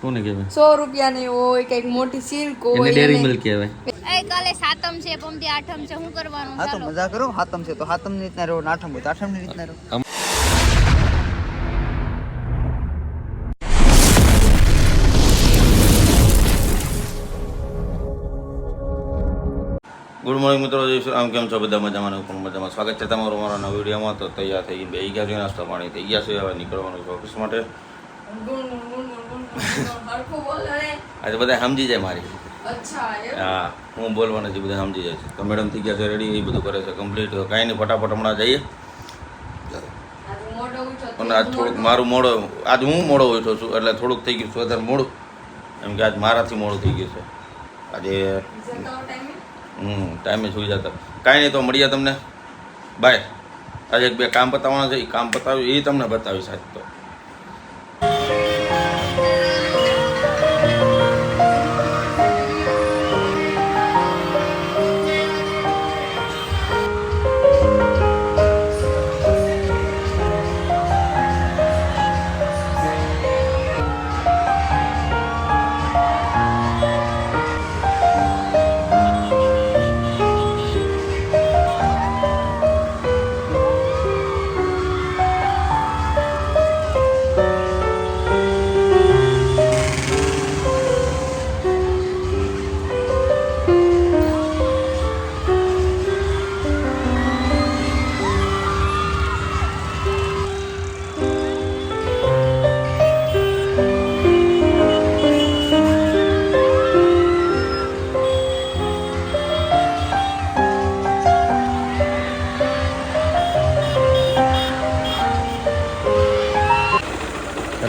કોને કહેવાય? 100 રૂપિયાની હોય, કઈક મોટી સિલ્ક હોય. એને ડેરી મિલ્ક કહેવાય. એ કાલે સાતમ છે, પમદી આઠમ છે, શું કરવાનું? હા તો મજા કરો. હાતમ છે તો હાતમ ની રીતના રહો, આઠમ હોય તો આઠમ ની રીતના રહો. ગુડ મોર્નિંગ મિત્રો, જય શ્રી રામ. કેમ છો બધા? મજામાં? હું પણ મજામાં. સ્વાગત છે તમારું મારા નવા વિડીયોમાં. તો તૈયાર થઈ બે ગયા છે, નાસ્તા પાણી થઈ ગયા છે, હવે નીકળવાનું છે ઓફિસ માટે. આજે બધા સમજી જાય મારી. હા, હું બોલવાના છે બધા સમજી જાય છે. તો મેડમ થઈ ગયા છે રેડી, એ બધું કરે છે કમ્પ્લીટ. કાંઈ નહીં, ફટાફટ હમણાં જઈએ. અને આજ થોડુંક મારું મોડો, આજ હું મોડો ઉઠ્યો છું એટલે થોડુંક થઈ ગયું છે વધારે મોડું, એમ કે આજ મારાથી મોડું થઈ ગયું છે આજે. ટાઈમે સુઈ જતા. કાંઈ નહીં, તો મળીએ તમને. બાય. આજે એક બે કામ બતાવવાના છે, એ કામ બતાવ્યું એ તમને બતાવીશ આજ તો.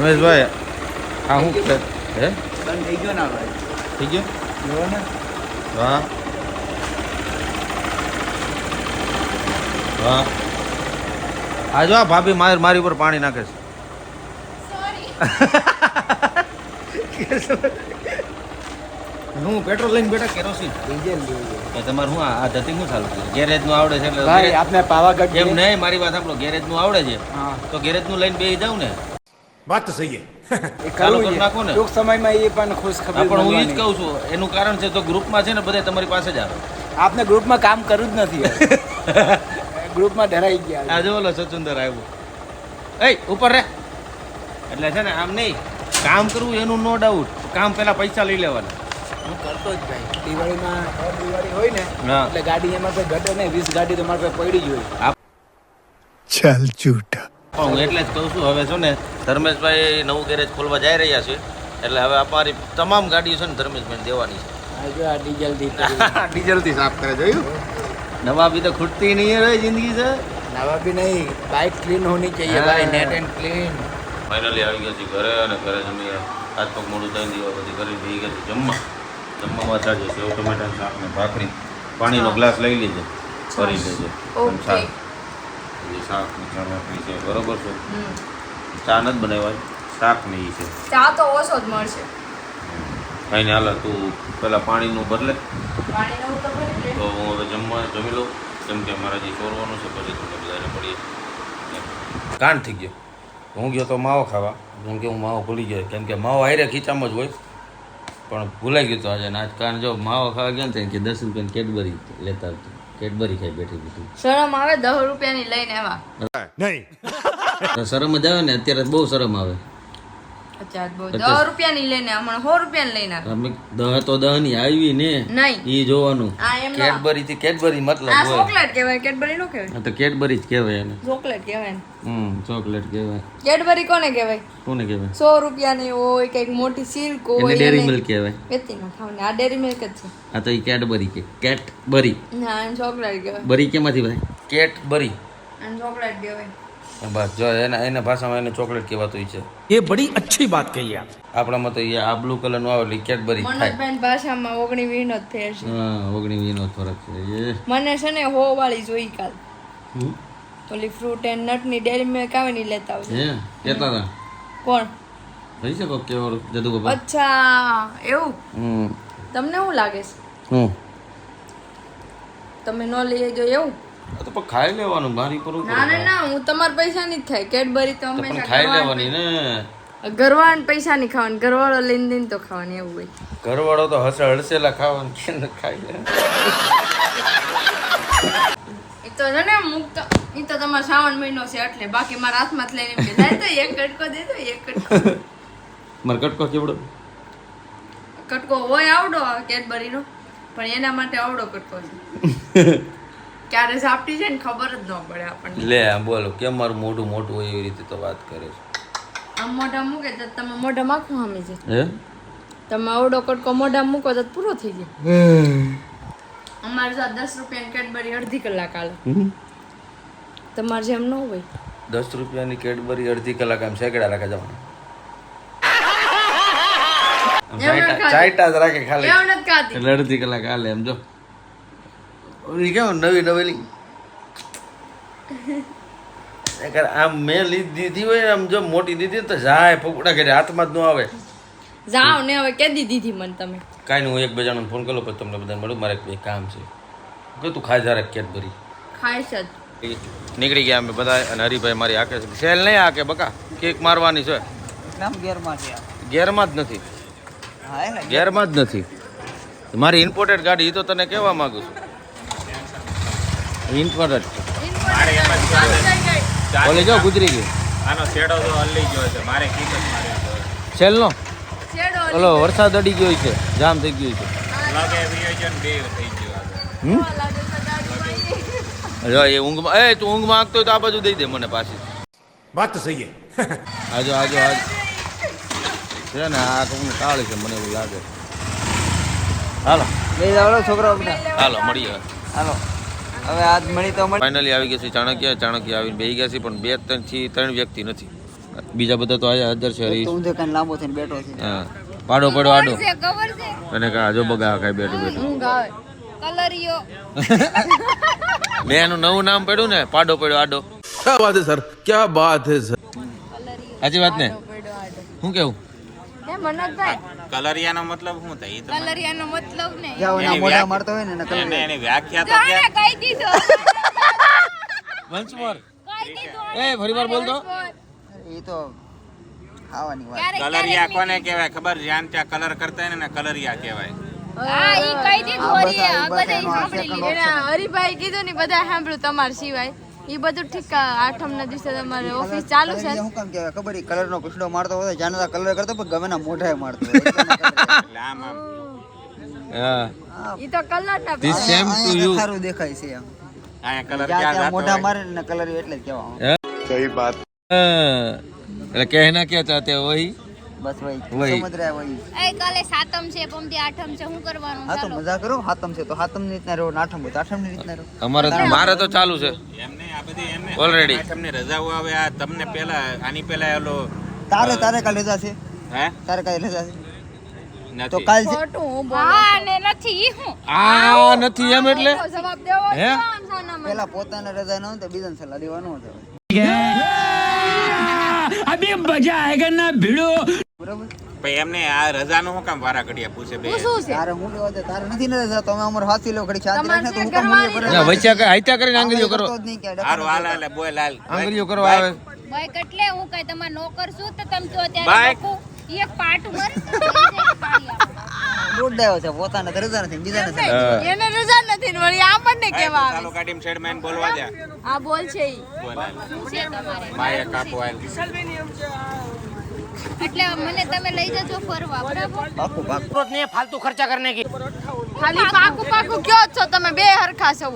રમેશભાઈ, આ શું છે? હે, બંધ થઈ ગયો ને ભાઈ? થઈ ગયો? જોવો ને. હા હા. આ જો આ ભાભી મારી ઉપર પાણી નાખે છે. હું પેટ્રોલ લઈને બેઠા, કેરોસીન ડીઝલ તમારે શું આ ધતિંગ શું ચાલુ છે? ગેરેજ નું આવડે છે એટલે ભાઈ આપણે પાવાગઢ એમ નહીં, મારી વાત આપણો ગેરેજ નું આવડે છે હા તો ગેરેજ નું લઈને બેસી જાવ ને. વાત તો સહી એ ચાલુ કરવું કરી છે. નાખો ને. ટૂંક સમયમાં એ પણ ખુશ ખબર પણ હું એ જ મળવાની. કહું છું, એનું કારણ છે તો ગ્રુપમાં છે ને બધા તમારી પાસે જ આવે. આપને ગ્રુપમાં કામ કરવું જ નથી ગ્રુપમાં ડરાઈ ગયા આ જો ઓલો સચુંદર આવ્યો. એ ઉપર રે. એટલે છે ને આમ નહીં, કામ કરવું એનું નો ડાઉટ, કામ પેલા પૈસા લઈ લેવાના. હું કરતો જ ભાઈ. દિવાળીમાં દિવાળી હોય ને હા. એટલે ગાડી એમાં કોઈ ઘટે નહીં, 20 ગાડી તો મારી પાસે પડી જ હોય. ચાલ ઝૂઠા. પણ હું એટલે જ કહું છું, હવે છે ને ધર્મેશભાઈ નવું ગેરેજ ખોલવા જઈ રહ્યા છે એટલે હવે અમારી તમામ ગાડીઓ છે ને ધર્મેશભાઈ દેવાની છે. આ જો આ ડીઝલથી ડીઝલથી સાફ કરે, જોયું? નવા બી તો ખૂટતી નહીં રહી જિંદગી છે. નવા भी नहीं, बाइक क्लीन होनी चाहिए भाई, नेट एंड क्लीन. ફાઇનલી આવી ગયા છે ઘરે, અને ઘરે જમી હાથ પગ મોડું થઈ દીવા બધી કરી ભી ગયા છે જમવામાં સાજે સેવ ટમેટા શાક ને ભાખરી, પાણીનો ગ્લાસ લઈ લેજે, ભરી લેજે. શાક શાક ને ચા ભાખરી છે, બરોબર છે. ચા નથી બનાવ્યા, શાક ને ઈ છે. ચા તો ઓછો જ મળશે. કઈ ને હાલ તું પેલા પાણીનું બદલે પાણીનું તો ભરી લે. તો હું હવે જમી લઉં, કેમ કે મારા જે ચોરવાનું છે પછી તમને બધાને મળીએ. કાંડ થઈ ગયો, હું ગયો તો માવો ખાવા, કેમ કે હું માવો ભૂલી ગયો, કેમ કે માવો હારે ખીચામાં જ હોય પણ ભૂલાઈ ગયું તો આજે. આજ કારણ જો માવો ખાવા ગયા ને કે 10 રૂપિયાની કેડબરી લેતા આવતું, કેડબરી ખાઈ બેઠી બેઠી. શરમ આવે 10 રૂપિયાની લઈને એવા. નહીં. તો શરમ જ આવે ને, અત્યારે બહુ શરમ આવે. અચ્છા, બહુ 10 રૂપિયાની લઈને હમણાં 100 રૂપિયાની લઈને આવે. અમે 10 તો 10 ની આવી ને નહીં, ઈ જોવાનું. આ એમ ના. કેડબરી થી કેડબરી મતલબ આ હોય. ચોકલેટ કહેવાય, કેડબરી નો કહેવાય. આ તો કેડબરી જ કહેવાય એને. ચોકલેટ કહેવાય ને. ચોકલેટ કહેવાય. કેડબરી કોને કહેવાય? કોને કહેવાય? 100 રૂપિયાની હોય, કઈક મોટી સિલ્ક એને હોય. ડેરી મિલ્ક કહેવાય. વેચી ન ખાવને, આ ડેરી મિલ્ક જ છે. આ તો ઈ કેડબરી કે કેટબરી. હા, એને ચોકલેટ કહેવાય. બરી કેમાંથી ભાઈ? કેટબરી. અને ચોકલેટ કહેવાય. બસ જો એના ભાષામાં એને ચોકલેટ કહેવાતું છે. ये बड़ी अच्छी बात कही आप. આપણામાં તો આ બ્લુ કલર નું આવે એટલે કેડબરી થાય. મનોજભાઈ ભાષામાં 19-20 નો જ ફેર છે. હા, 19-20 નો ફરક છે. મને છે ને 100 વાળી જોઈ કાલ. હમ? ઓલી ફ્રૂટ એન્ડ નટ ની ડેરી મિલ્ક આવે ને ઈ લેતા આવજો. હે કેટલા હતા? કોણ? થઈ શકો કેવો જદુ બાબા? અચ્છા, એવું? હમ. તમને શું લાગે છે? હું તમે ન લઈ જો એવું? આ તો પણ ખાઈ લેવાનું, મારી પર ના ના ના, હું તમારા પૈસા ની જ ખાય. કેડબરી તો પણ હંમેશા ખાઈ ખાવાની. લેવાની ને. ઘરવાળાને પૈસા નહીં ખાવાનું, ઘરવાળો લઈને દઈને તો ખાવાની એવું હોય. ઘરવાળો તો હળસેલા ખાવાનું કે ન ખાઈ લે. એ તો છે ને મુક્ત, એ તો તમારો શ્રાવણ મહિનો છે એટલે, બાકી મારા હાથમાં લઈને એમ કે લાય તો એક કટકો દે તો એક કટકો. મારે કટકો કેવડો? કટકો હોય આવડો કેડબરીનો, પણ એના માટે આવડો કટકો છે. ક્યારે સાપટી છે ને ખબર જ ન પડે આપણને. લે આમ બોલો કેમ મારું મોઢું મોટું હોય એવી રીતે તો વાત કરે છે. આમ મોઢા મૂકે તો તમે મોઢા માખું સામે છે. હે તમે આવડો કટકો મોઢા મૂકો તો પૂરો થઈ જાય. અમારે તો 10 રૂપિયાની કેડબરી અડધી કલાક હાલે. તમારે જેમ ન હોય. 10 રૂપિયાની કેડબરી અડધી કલાક આમ સેકડા રાખે જવાનું. ચાઈટા જ રાખે ખાલી. એવું નથી ખાતી. એટલે અડધી કલાક હાલે એમ જો. ઓલી કેમ નવી નવેલી આમ મેં દીધી હોય આમ જો મોટી દીધી તો જાય ફૂકડા ઘરે હાથમાં જ ન આવે. જાઓ ને હવે કેદી દીધી મને તમે. કાંઈ નહીં હું એક બજારનો ફોન કરું પછી તમને બધાને મળું મારે એક કામ છે કે તું ખાઈ જરાક કેડબરી. ખાઈશ જ. નીકળી ગયા અમે બધા અને હરિભાઈ મારી હાકે છે સેલ નહીં હાકે બકા કેક મારવાની છે નામ ગેરમાં છે ગેરમાં જ નથી હા એટલે ગેરમાં જ નથી મારી ઇમ્પોર્ટેડ ગાડી એ તો તને કહેવા માંગુ છું ઇમ્પોર્ટેડ બોલે જો ગુજરી ગઈ આનો શેડો તો હલી ગયો છે મારે કિંમત મારી સેલનો છેડો ઓલો વરસાદ અડી ગયો છે જામ થઈ ગયું છે લાગે વિયોજન બે થઈ ગયું જો એ ઊંઘમાં એ તું ઊંઘમાં આગતો હોય તો આ બાજુ દઈ દે મને પાછી बात तो सही है આજો આજો આજ છે ને આ કોઈને કાળ છે મને એવું લાગે હાલો લઈ જાવ છોકરાઓ બધા હાલો મળીએ હાલો હવે આજ મળી તો મળી ફાઇનલી આવી ગયા છે ચાણક્ય આવીને બેસી ગયા છે પણ બે ત્રણ વ્યક્તિ નથી બીજા બધા તો આયા હાજર છે હરીશ તું તો કઈ લાંબો થઈને બેઠો છે હા પાડો પડો આડો ખબર છે અને કા જો બગા ખાઈ બેઠું બેઠું ઊંઘ આવે. કલરિયો મેં એનું નવું નામ પડ્યું ને પાડો પડ્યો આડો क्या बात है सर क्या बात है सर સાચી વાત ને પડ્યો આડો. શું કેવું હે મનોજભાઈ, કલરિયાનો મતલબ શું થાય ઈ તો મને- કલરિયાનો મતલબ ને જાવ ના મોઢા મારતો હોય ને એના કલર એની વ્યાખ્યા તો જાણે કહી દીધો વન્સ મોર કહી દીધો એ ફરીવાર બોલ તો એ તો ખાવાની વાત ક્યારેક કલરિયા કોને કહેવાય ખબર જ્યાં ત્યાં કલર કરતા હોય ને કલરિયા કહેવાય હા ઈ કહી દીધું આ હરીએ, આ બધા બધાય એનો આ સાંભળી second લીધું. એના હરિભાઈ કીધું ને બધા સાંભળ્યું તમારા સિવાય. એ બધું ઠીક. આઠમ ના દિવસે તમારે ઓફિસ ચાલુ છે. શું કામ કહેવાય ખબર ઈ કલર નો કુછડો મારતો હોય જાનતા કલર કરતો પણ ગમે ના મોઢાએ મારતો હોય એટલે આમ આમ હા ઈ તો કલર ના This same to you. સારું દેખાય છે એમ અહીંયા કલર જ્યાં ક્યાં ત્યાં જાતો મોઢા હોય? મારે ને કલર એટલે જ કહેવા એટલે કહેના ક્યાં ચાહતે હો વહી બસ વહી. ભાઈ સમજ રહ્યા ભાઈ એ કાલે સાતમ છે પમદી આઠમ છે શું કરવાનું હા તો ચાલો મજા કરો હાતમ છે તો હાતમ ની રીતના રહો આઠમ હોય તો આઠમ ની રીતના રહો અમારે મારે તો ચાલુ છે એમને આ બધી એમને Already. તમને રજાઓ આવે આ તમને પહેલા આની પહેલા ઓલો તારે કાલે રજા છે હે તારે કાલે રજા છે તો નથી કાલ છે ખોટું હું બોલું. હા ને નથી ઈ હું આ નથી એમ એટલે જવાબ દેવો હે? છે આમ સાનામાં. પેલા પોતાને રજા ન હોય તો બીજાને સલાહ દેવાનું હોય अभी मजा आएगा ना भिड़ो બરાબર પછી એમને આ રજાનું શું કામ વારા ઘડિયા પૂછે બે શું છે? તારે હું લેવા દે તારે નથી ને રજા તો અમે અમાર હાથી લેવો ઘડી શાંતિ તમારે રાખને તો હું ત્યાં કામ મૂલ્ય ઘરવાળી ભરે ના વચ્ચે હાઈતા કરીને આંગળીઓ કરો કરતો જ નહીં ક્યાંય. હારું હાલ હાલ બોલ હાલ આંગળીઓ કરવા આવે બાઈક એટલે હું કઈ તમાર નોકર છું તો તમે તો બાઈક? ત્યારે બકુ એક પાટ મર દોઢ ડાયો છે પોતાને તો રજા નથી બીજાને સલાહ દેવાની. એને રજા નથી ને વળી આપણને કેવા આવે. ચાલુ કાઢીને સાઈડ માં બોલવા દે આ બોલ છે ઈ. બોલ હાલ છે તમારે માયા કાપો હાલ એટલે મને તમે લઈ જજો ફરવા બરાબર પાકું પાકું ખાલી પાકું પાકું કયો જ છો તમે બે હરખા છો.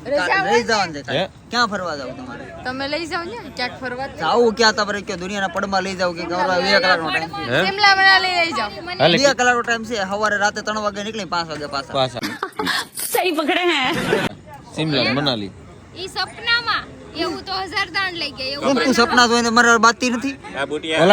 રજા લઈ હોય જવાનું છે હે? કાલે. ક્યાં ફરવા જાવ તમારે તમે લઈ જાવ ને ક્યાંક ફરવા. જાવું ક્યાં તમારે કયો દુનિયાના પડમાં લઈ જાવ કે ગૌરવ 2 કલાકનો ટાઈમ છે હે? શિમલા મનાલી લઈ જાવ. હાલે 2 કલાકનો ટાઈમ છે સવારે રાતે 3 વાગે નીકળી 5 વાગે પાછા પાછા સહી પકડે હે સિમલા મનાલી ઈ સપનામાં એવું તો 1000 દાણ લઈ ગયા એવું કેમ તું સપના જોઈને મારે બાતી નથી આ બુટિયા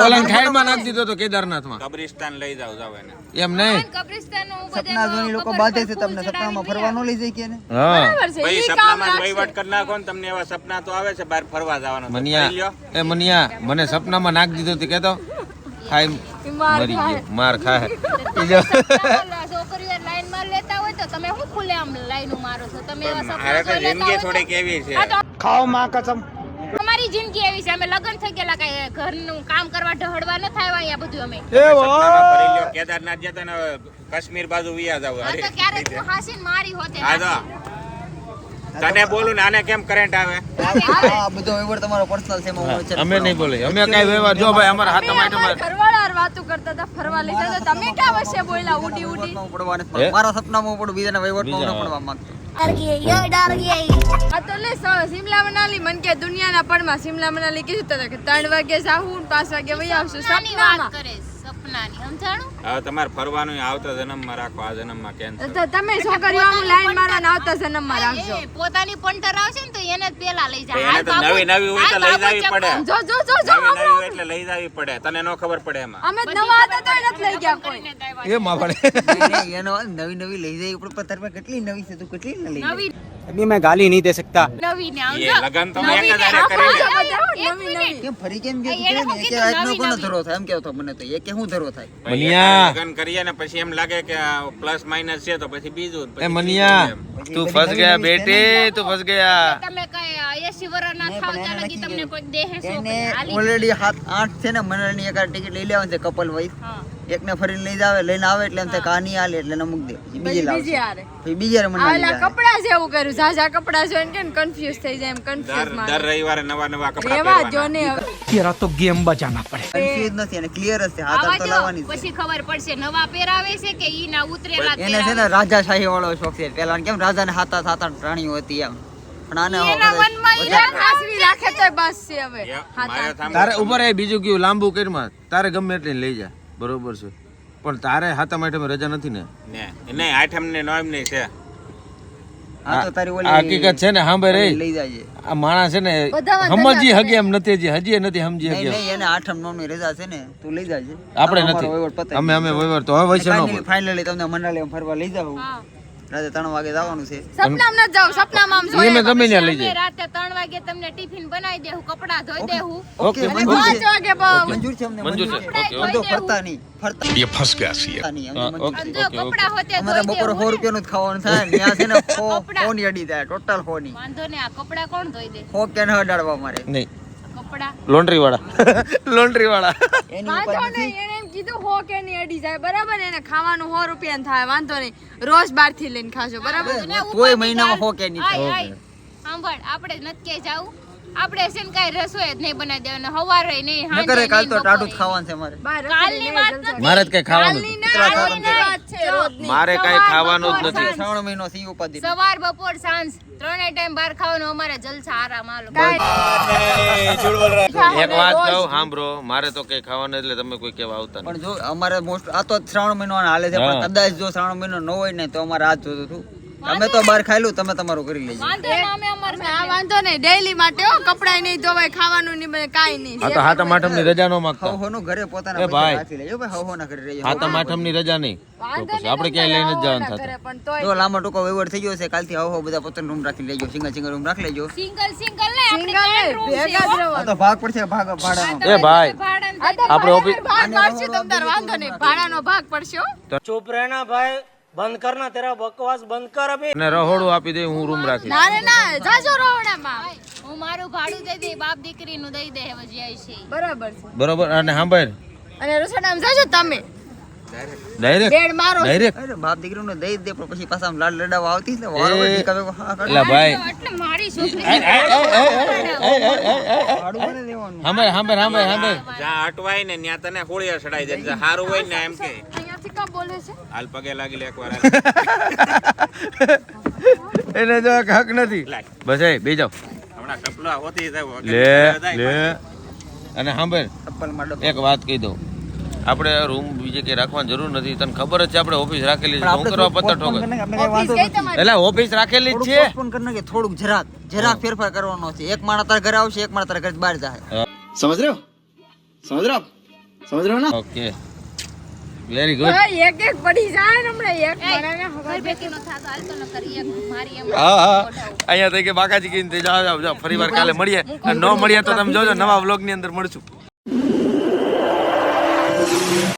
ઓલાન ખાઈમાં નાખી દીધો તો કેદારનાથમાં કબ્રિસ્તાન લઈ જાવ જાવ એને એમ નહીં કબ્રિસ્તાનનો હું સપના બધાનો જોઈને લોકો કબર બાધે પર છે ફૂલ તમને ચડાવીને સપનામાં ફરવા ન લઈ જાય કે ને હા બરાબર છે. ભાઈ ઈ કામ સપનામાં જ લાગશે. વહીવટ કરી નાખો ને તમને એવા સપના તો આવે છે બહાર ફરવા જવાનું તો કરી લ્યો. મનિયા એ મનિયા મને સપનામાં નાખ દીધો તે કેતો ખાઈ ઈ માર મરી ખાય. ગયો માર ખાય સપનામાં છોકરીઓ લાઈન માં લેતા હોય તો તમે શું ખુલે આમ લાઈન મારો છો તમે એવા મારે સપના તો જોઈ લેતા જિંદગી હોય થોડી કેવી છે હા તો खाओ माँ कसम તમારી જિંદગી એવી છે અમે લગ્ન થઈ ગયેલા કઈ ઘરનું કામ કરવા ઢહડવા ન થાય અહીંયા બધું અમે સપનામાં ફરી લ્યો, કેદારનાથ જતા ને કાશ્મીર બાજુ વિયા જાવ. આ તો ક્યારેક તું હાસીને મારી હોતે હા તો તને બોલું ને આને કેમ કરંટ આવે? આ બધો વ્યવહાર તમારો પર્સનલ છે, એમાં હું વચ્ચે અમે નહીં બોલે, અમે કઈ વ્યવહાર જો ભાઈ અમારા હાથમાં આઈટમ ઘરવાળા વાતો કરતા હતા ફરવા લઈ જતા તમે ક્યાં વચ્ચે બોલ્યા ઉડી ઉડી વ્યવહારમાં પડવા નથી માંગતો. મારા સપનામાં પડું, બીજાના વ્યવહારમાં હું ન પડવા માંગતો. આ તો લે શિમલા મનાલી મન કે દુનિયાના પડમાં શિમલા મનાલી કીધું તા કે 3 વાગે જાહું 5 વાગે વહી આવશું સપનાની વાત સપનામાં કરે સપનાની સમજાણું હવે તમારે ફરવાનું આવતા જન્મમાં રાખો, આ જન્મમાં કેન્સલ. તો તમે છોકરીઓ આમ લાઈન મારવાના આવતા જન્મમાં રાખજો એ પોતાની પંટર આવશે ને તો એને જ પેલા લઈ જાય એને તો નવી નવી હોય તો લઈ જાવી પડે. જો જો જો જો નવી નવી હોય એટલે લઈ જાવી પડે, તને નો ખબર પડે એમાં. અમે નવા હતા તો નથી લઈ ગયા કોઈ એ માં પડે. નહીં, એનો નવી નવી લઈ જાય ઉપર પથ્થર પર કેટલી નવી છે, તું કેટલી ન લઈ જાય? નવી अभी मैं गाली नहीं दे सकता. નવી ને એ લગન તો એક જ હારે કરી લે. કેમ ફરી કેમ ગયો તું? કે આજનો કોનો ધરો થાય એમ કેતો મને તો એ કે હું ધરો થાય? મનિયા. લગન કરીએ ને પછી એમ લાગે કે પ્લસ માઇનસ છે તો પછી બીજું એ પછી મનિયા ત્રીજું એમ. તું ફસ ગયા બેટે, તું ફસ ગયા. તમે કઈ 80 વર્ષ ના થાવ ત્યાં લગી તમને કોઈ દેહે એને છોકરી હાલી ઓલરેડી 7-8 છે ને મંડળની એક ટિકિટ લઈ લેવાની છે કપલ વાઇઝ. હા એકને ફરીને લઈને આવે એટલે એમ થાય કે આ નહીં હાલે એટલે એને મૂક દે, પછી બીજી લાવશે. બીજી હારે પછી બીજી હારે મંડળ લઈ આલા જાય. કપડા જેવું કર્યું ઝાઝા કપડા જોઈને કે કન્ફ્યુઝ થઈ જાય એમ કન્ફ્યુઝ માં દર રવિવારે નવા નવા કપડા રેવા જો પહેરવાના. ને હવે. तेरा तो गेम बजाना पड़ेगा. કન્ફ્યુઝ નથી અને ક્લિયર જ છે, હાથ આવા તો જો લાવવાની છે. પછી ખબર પડશે નવા પહેરાવે છે કે ઈ ના ઉતરેલા જ એને છે ને પહેરાવે રાજાશાહી વાળો શોખ છે. પેલા કેમ રાજાને સાત પ્રાણીઓ હતી એમ, પણ આને એના મનમાં ઈ ઈ ખાસવી રાખે તો બસ છે હવે યા, હા મારે થાંભલો. તારે ઉપર એ બીજું કયું લાંબુ કરીમાં તારે ગમે એટલે લઈ જા, બરોબર છે, પણ તારે હાથમ આઈટમ રજા નથી ને. ને નહીં આઠમ ને નોમ નહીં છે. આ તો તારી ઓલી આ હકીકત છે ને, સાંભળ રે લઈ જાય. આ માણસ છે ને બધામાં સમજી ધજા હગે એમ નથી, હજી નથી સમજી નહીં હગે. નહીં, એને 8 નોમની રજા છે ને, તું લઈ જાય. આપણે નથી, અમે વહીવટ તો હવે વૈસે ન ફાઇનલી તમને મંડાલી ફરવા લઈ જાવ. હા. રાતે 3 વાગે જવાનું છે. સપનામાં ન જાવ સપનામાં આમ એ મેં જોઈએ ગમે ત્યાં લઈ અમે જાય. રાતે 3 વાગે તમને ટિફિન બનાવી દેહું કપડા ધોઈ દેહું ઓકે, અને મંજૂર 5 છે. વાગે બહુ મંજૂર છે અમને, મંજૂર મંજૂર છે. છે. ઓકે, બધો ફરતા નહીં, ફરતા ये फंस गया सी નહીં. હા, અમને ઓકે, અને જો ઓકે, ઓકે. કપડા હોતે અમારે ધોઈ બપોરે 100 દેવું રૂપિયાનું જ ખાવાનું થાય. ત્યાં છે ને કપડાં. ફોન અડી જાય, ટોટલ ફોન ની વાંધો ને આ કપડા કોણ ધોઈ દે ફોક કે ન અડાડવા મારે. નહીં, કપડા લોન્ડ્રી વાળા લોન્ડ્રી વાળા. એની વાંધો ઉપર નહીં એને એમ કીધું હો કે નહીં અડી જાય બરાબર ને, એને ખાવાનું 100 રૂપિયા થાય વાંધો નહીં, રોજ બહાર થી લઈને ખાશો બરાબર ને કોઈ ઉપર મહિનામાં થી ફોકે નહીં આય, આય. સાંભળ આપણે નથી ક્યાંય જાવું આપણે છે ને કાંઈ રસોઈ જ નહીં બનાવી દેવાની હવારે નહીં ન સાંજે કરે. કાલ તો નહીં, ટાટું જ બપોરે. ખાવાનું છે મારે. બહાર કાલની વાત નથી. મારે જ કઈ ખાવાનું કાલની નથી. ના આજની વાત છે રોજની. મારે કઈ ખાવાનું જ નથી. શ્રાવણ મહિનો સી ઉપાધિ. સવાર બપોર સાંજ ત્રણેય ટાઈમ બહાર ખાવાનું અમારે જલસા આરામ આલો એક વાત કહું સાંભળો, મારે તો કઈ ખાવાનું એટલે તમે કોઈ કહેવા આવતા નહીં. પણ જો અમારે મોસ્ટ આ તો શ્રાવણ મહિનો હાલે છે, પણ હા. કદાચ જો શ્રાવણ મહિનો ન હોય ને તો અમારે આ જ જોતું હતું. અમે તો બહાર ખાયલું, તમે તમારું કરી લેજો. વાંધો ને અમે અમારે આ વાંધો નહીં ડેઈલી માટે હો કપડાય નહીં ધોવાય ખાવાનું નહીં બને કાંઈ નહીં આ તો હાથમ આઠમની રજા ન માંગતા. હવનું ઘરે પોતાના એ પૈસા ભાઈ. રાખી લેજો ભાઈ, હવના ઘરે રહેજો. હાથમ આઠમની રજા નહીં તો વાંધો પછી આપણે ક્યાંય લઈને જ જવાનું ઘરે થતું. પણ તોય જો લાંબા ટૂંકો વ્યવહાર થઈ ગયો છે, કાલથી હવ બધા પોતાનો રૂમ રાખી લેજો, સિંગલ રૂમ રાખી લેજો. સિંગલ સિંગલ ને આપણે સિંગલ ત્રણ room છે, ભેગા જ હો. આ રહેવાનું. તો ભાગ પડશે, ભાગ ભાડાનો. એ ભાઈ ભાડાને આ તો આપણે ઓફિસ ભાગ પાડશે તમતાર વાંધો નહીં ભાડાનો ભાગ પડશે હો. चुप रहना भाई, बंद करना तेरा बकवास बंद कर अभी. અને રહોડું આપી દે, હું રૂમ રાખી. ના રે ના જાજો રોવડામાં હું મારું ભાડું દઈ દે બાપ દીકરીનું દઈ દે હવે જાય છે બરાબર છે બરોબર. અને સાંભળ અને રસોડામાં જાજો તમે ડાયરેક્ટ બેડ મારો ડાયરેક્ટ અરે બાપ દીકરીને દઈ જ દે, પણ પછી પાછા આમ લાડ લડાવા આવતી જ ને, વારો હોય ઢીકાવે, હા, કાઢો. એટલે ભાઈ એટલે મારી છોકરી ભાડું મને દેવાનું. સાંભળ સાંભળ સાંભળ સાંભળ જ્યાં અટવાય ને ત્યાં તને હોળિયા ચડાઈ દે. જ્યાં સારું હોય ને એમ કે અહીંયાથી કાં બોલે છે હાલ પગે લાગી લે એકવાર. એને જો હક નથી. બસ એ બે જાઓ. હમણાં ટપલા હોતી જાય લે લે. અને સાંભળ ચપ્પલમાં ડબ્બો. એક વાત કહી દઉં, આપણે રૂમ બીજે કે રાખવાની જરૂર નથી. તને ખબર જ છે આપણે ઓફિસ રાખેલી છે. પણ શું આપણે કરવા પત્તર postpone ઠોકે? કરી નાખીએ, આપણે કઈ વાંધો ઓફિસ ગઈ નથી. તમારી એટલે ઓફિસ રાખેલી જ થોડુંક છે. postpone કરી નાખીએ, થોડુંક જરાક ફેરફાર કરવાનો છે. એક માણસ તારા ઘરે આવશે, એક માણસ તારા ઘરે બહાર જાય. समझ रहे हो ઓકે વેરી ગુડ. હવે એક એક પડી જાય ને હમણાં એક બનાવીને ઘર ખબર ભેગી નો થાતો હાલતો ન કરી એક મારી એમ હા હા અહીંયા થઈ કે બાકાજી કહીને જાઓ જાઓ જાઓ. ફરી વાર કાલે મળીએ. અને ન મળીએ તો તમે જોજો નવા વ્લોગ ની અંદર મળશું.